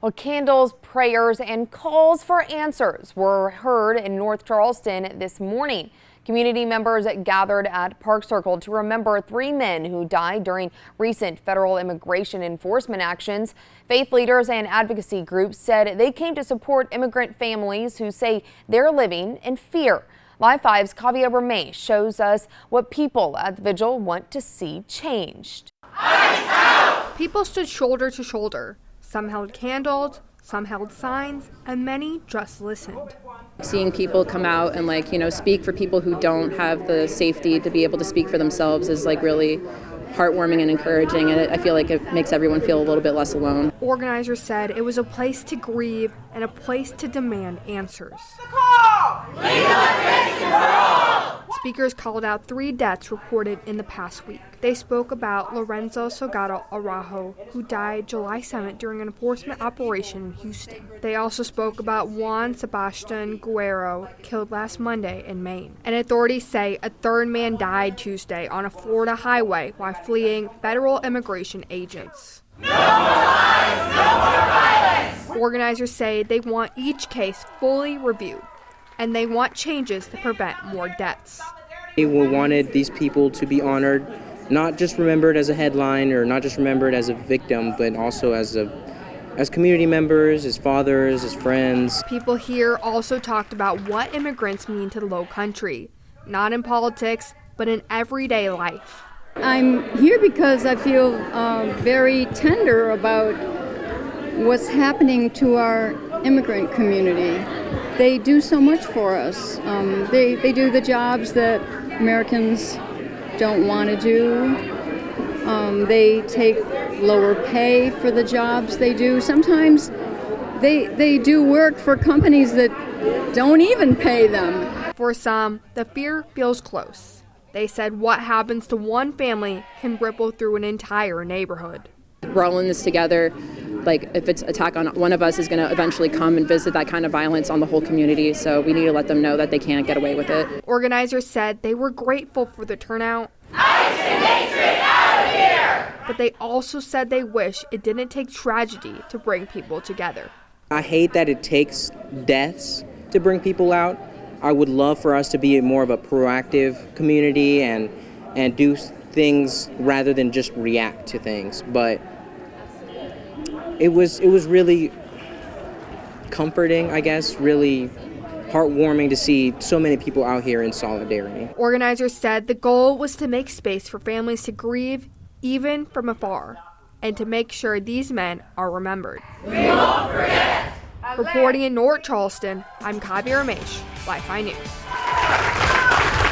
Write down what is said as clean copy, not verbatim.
Well, candles, prayers, and calls for answers were heard in North Charleston this morning. Community members gathered at Park Circle to remember 3 men who died during recent federal immigration enforcement actions. Faith leaders and advocacy groups said they came to support immigrant families who say they're living in fear. Live 5's Kavya Ramesh shows us what people at the vigil want to see changed. People stood shoulder to shoulder. Some held candles, some held signs, and many just listened. Seeing people come out and speak for people who don't have the safety to be able to speak for themselves is really heartwarming and encouraging, and I feel like it makes everyone feel a little bit less alone. Organizers said it was a place to grieve and a place to demand answers. Speakers called out 3 deaths reported in the past week. They spoke about Lorenzo Salgado Araujo, who died July 7th during an enforcement operation in Houston. They also spoke about Juan Sebastian Guerrero, killed last Monday in Maine. And authorities say a 3rd man died Tuesday on a Florida highway while fleeing federal immigration agents. No more lies, no more violence! Organizers say they want each case fully reviewed, and they want changes to prevent more deaths. We wanted these people to be honored, not just remembered as a headline or not just remembered as a victim, but also as community members, as fathers, as friends. People here also talked about what immigrants mean to the Low Country, not in politics, but in everyday life. I'm here because I feel very tender about what's happening to our immigrant community. They do so much for us. They do the jobs that Americans don't want to do. They take lower pay for the jobs they do. Sometimes they do work for companies that don't even pay them. For some, the fear feels close. They said what happens to one family can ripple through an entire neighborhood. We're all in this together. If it's attack on one of us is going to eventually come and visit that kind of violence on the whole community, so we need to let them know that they can't get away with it. Organizers said they were grateful for the turnout. ICE and hatred out of here! But they also said they wish it didn't take tragedy to bring people together. I hate that it takes deaths to bring people out. I would love for us to be more of a proactive community and do things rather than just react to things. But it was really comforting, I guess, really heartwarming to see so many people out here in solidarity. Organizers said the goal was to make space for families to grieve even from afar and to make sure these men are remembered. We won't forget! Reporting in North Charleston, I'm Kavya Ramesh, Live 5 News.